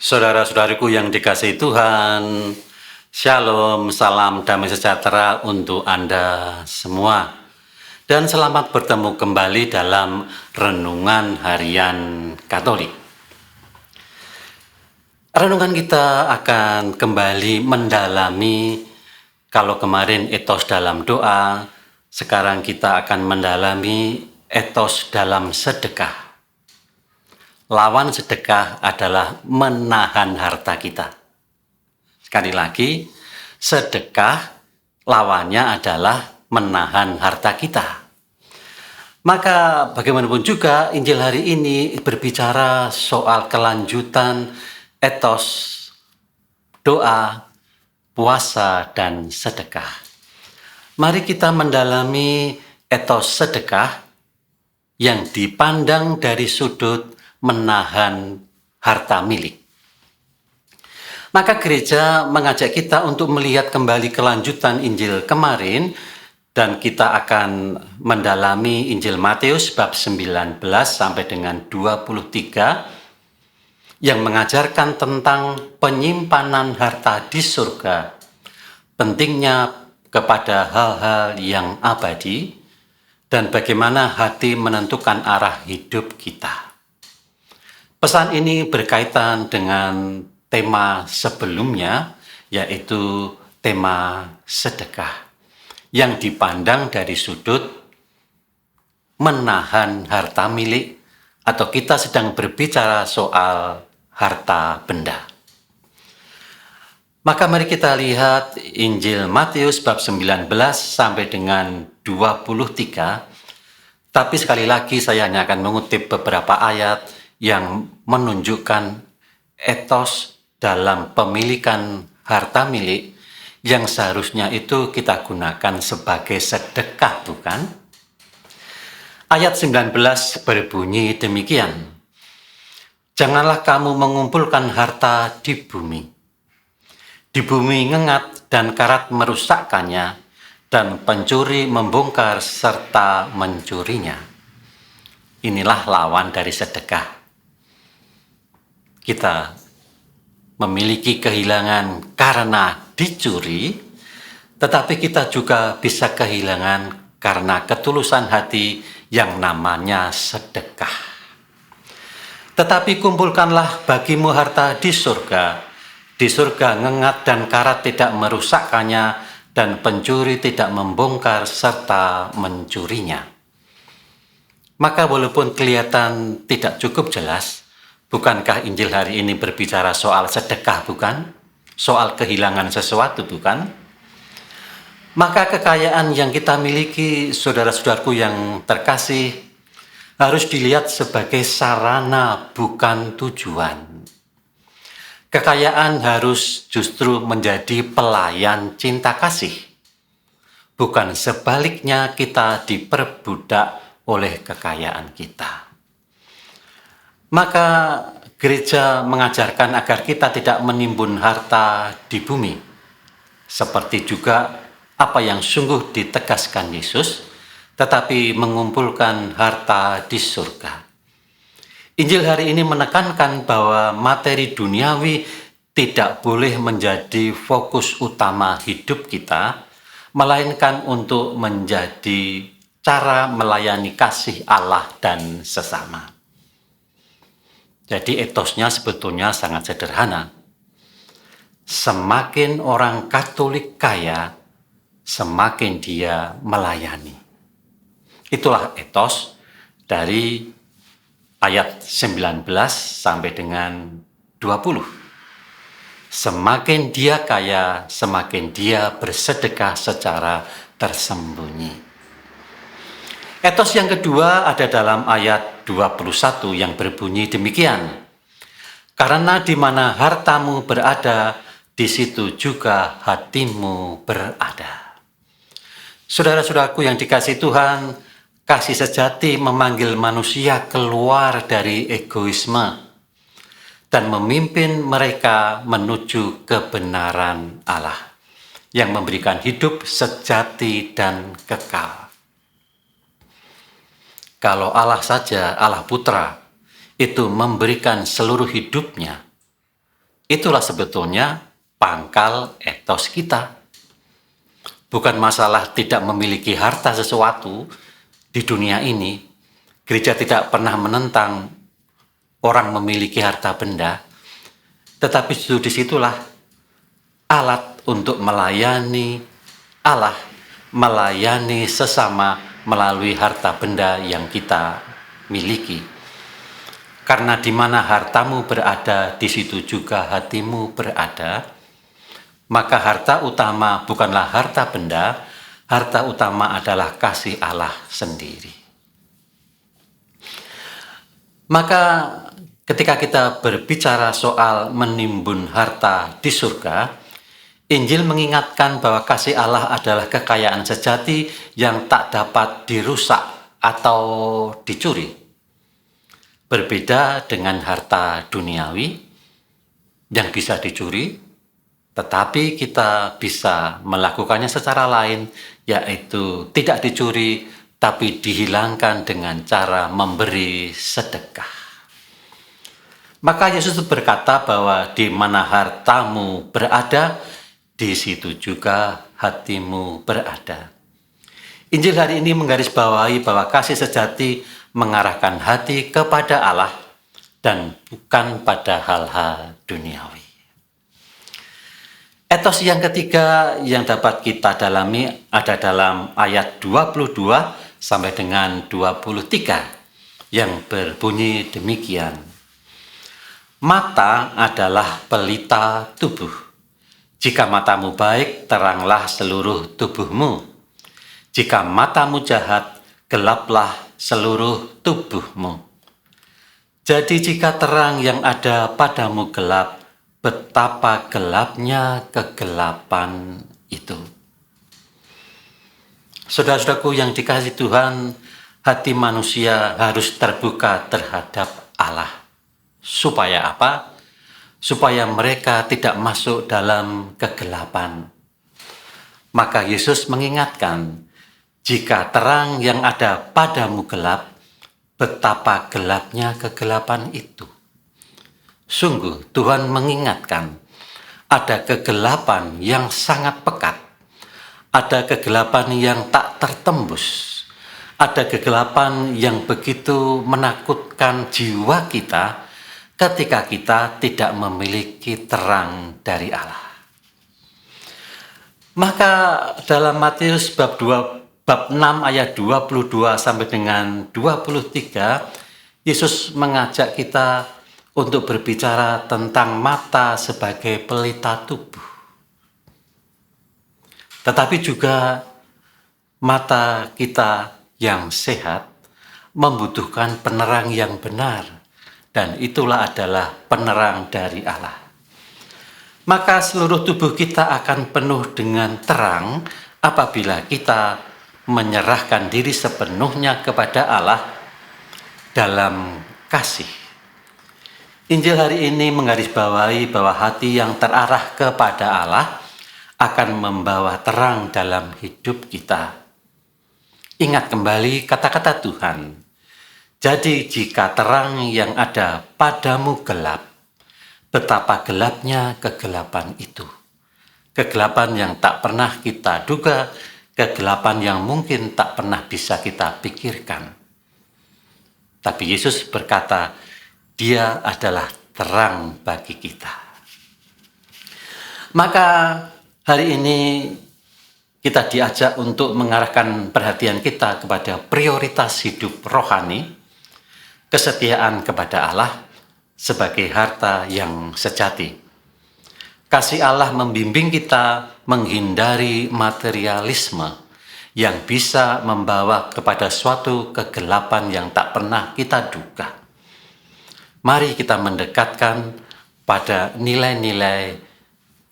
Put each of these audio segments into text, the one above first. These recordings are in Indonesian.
Saudara-saudariku yang dikasihi Tuhan, Shalom, salam damai sejahtera untuk Anda semua. Dan selamat bertemu kembali dalam Renungan Harian Katolik. Renungan kita akan kembali mendalami, kalau kemarin etos dalam doa, sekarang kita akan mendalami etos dalam sedekah. Lawan sedekah adalah menahan harta kita. Sekali lagi, sedekah lawannya adalah menahan harta kita. Maka bagaimanapun juga Injil hari ini berbicara soal kelanjutan etos doa, puasa, dan sedekah. Mari kita mendalami etos sedekah yang dipandang dari sudut menahan harta milik. Maka gereja mengajak kita untuk melihat kembali kelanjutan Injil kemarin, dan kita akan mendalami Injil Matius bab 19 sampai dengan 23 yang mengajarkan tentang penyimpanan harta di surga, pentingnya kepada hal-hal yang abadi, dan bagaimana hati menentukan arah hidup kita. Pesan ini berkaitan dengan tema sebelumnya, yaitu tema sedekah, yang dipandang dari sudut menahan harta milik, atau kita sedang berbicara soal harta benda. Maka mari kita lihat Injil Matius bab 19 sampai dengan 23. Tapi sekali lagi saya hanya akan mengutip beberapa ayat yang menunjukkan etos dalam pemilikan harta milik yang seharusnya itu kita gunakan sebagai sedekah, bukan? Ayat 19 berbunyi demikian. Janganlah kamu mengumpulkan harta di bumi. Di bumi ngengat dan karat merusakkannya, dan pencuri membongkar serta mencurinya. Inilah lawan dari sedekah. Kita memiliki kehilangan karena dicuri, tetapi kita juga bisa kehilangan karena ketulusan hati yang namanya sedekah. Tetapi kumpulkanlah bagimu harta di surga. Di surga ngengat dan karat tidak merusakkannya, dan pencuri tidak membongkar serta mencurinya. Maka walaupun kelihatan tidak cukup jelas, bukankah Injil hari ini berbicara soal sedekah, bukan? Soal kehilangan sesuatu, bukan? Maka kekayaan yang kita miliki, saudara-saudaraku yang terkasih, harus dilihat sebagai sarana, bukan tujuan. Kekayaan harus justru menjadi pelayan cinta kasih, bukan sebaliknya kita diperbudak oleh kekayaan kita. Maka gereja mengajarkan agar kita tidak menimbun harta di bumi, seperti juga apa yang sungguh ditegaskan Yesus, tetapi mengumpulkan harta di surga. Injil hari ini menekankan bahwa materi duniawi tidak boleh menjadi fokus utama hidup kita, melainkan untuk menjadi cara melayani kasih Allah dan sesama. Jadi etosnya sebetulnya sangat sederhana. Semakin orang Katolik kaya, semakin dia melayani. Itulah etos dari ayat 19 sampai dengan 20. Semakin dia kaya, semakin dia bersedekah secara tersembunyi. Etos yang kedua ada dalam ayat 21 yang berbunyi demikian. Karena di mana hartamu berada, di situ juga hatimu berada. Saudara-saudaraku yang dikasihi Tuhan, kasih sejati memanggil manusia keluar dari egoisme dan memimpin mereka menuju kebenaran Allah yang memberikan hidup sejati dan kekal. Kalau Allah saja, Allah Putra, itu memberikan seluruh hidupnya, itulah sebetulnya pangkal etos kita. Bukan masalah tidak memiliki harta sesuatu di dunia ini. Gereja tidak pernah menentang orang memiliki harta benda, tetapi justru disitulah alat untuk melayani Allah, melayani sesama melalui harta benda yang kita miliki. Karena di mana hartamu berada, di situ juga hatimu berada. Maka harta utama bukanlah harta benda, harta utama adalah kasih Allah sendiri. Maka ketika kita berbicara soal menimbun harta di surga, Injil mengingatkan bahwa kasih Allah adalah kekayaan sejati yang tak dapat dirusak atau dicuri. Berbeda dengan harta duniawi yang bisa dicuri, tetapi kita bisa melakukannya secara lain, yaitu tidak dicuri, tapi dihilangkan dengan cara memberi sedekah. Maka Yesus berkata bahwa di mana hartamu berada, di situ juga hatimu berada. Injil hari ini menggarisbawahi bahwa kasih sejati mengarahkan hati kepada Allah dan bukan pada hal-hal duniawi. Etos yang ketiga yang dapat kita dalami ada dalam ayat 22 sampai dengan 23 yang berbunyi demikian. Mata adalah pelita tubuh. Jika matamu baik, teranglah seluruh tubuhmu. Jika matamu jahat, gelaplah seluruh tubuhmu. Jadi jika terang yang ada padamu gelap, betapa gelapnya kegelapan itu. Saudara-saudaraku yang dikasihi Tuhan, hati manusia harus terbuka terhadap Allah. Supaya apa? Supaya mereka tidak masuk dalam kegelapan. Maka Yesus mengingatkan, jika terang yang ada padamu gelap, betapa gelapnya kegelapan itu. Sungguh Tuhan mengingatkan, ada kegelapan yang sangat pekat, ada kegelapan yang tak tertembus, ada kegelapan yang begitu menakutkan jiwa kita ketika kita tidak memiliki terang dari Allah. Maka dalam Matius bab 6 ayat 22 sampai dengan 23, Yesus mengajak kita untuk berbicara tentang mata sebagai pelita tubuh. Tetapi juga mata kita yang sehat membutuhkan penerang yang benar, dan itulah adalah penerang dari Allah. Maka seluruh tubuh kita akan penuh dengan terang apabila kita menyerahkan diri sepenuhnya kepada Allah dalam kasih. Injil hari ini menggarisbawahi bahwa hati yang terarah kepada Allah akan membawa terang dalam hidup kita. Ingat kembali kata-kata Tuhan. Jadi jika terang yang ada padamu gelap, betapa gelapnya kegelapan itu. Kegelapan yang tak pernah kita duga, kegelapan yang mungkin tak pernah bisa kita pikirkan. Tapi Yesus berkata, Dia adalah terang bagi kita. Maka hari ini kita diajak untuk mengarahkan perhatian kita kepada prioritas hidup rohani, kesetiaan kepada Allah sebagai harta yang sejati. Kasih Allah membimbing kita menghindari materialisme yang bisa membawa kepada suatu kegelapan yang tak pernah kita duga. Mari kita mendekatkan pada nilai-nilai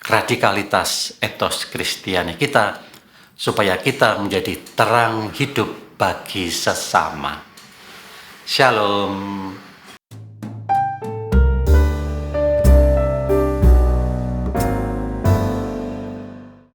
radikalitas etos Kristiani kita, supaya kita menjadi terang hidup bagi sesama. Shalom.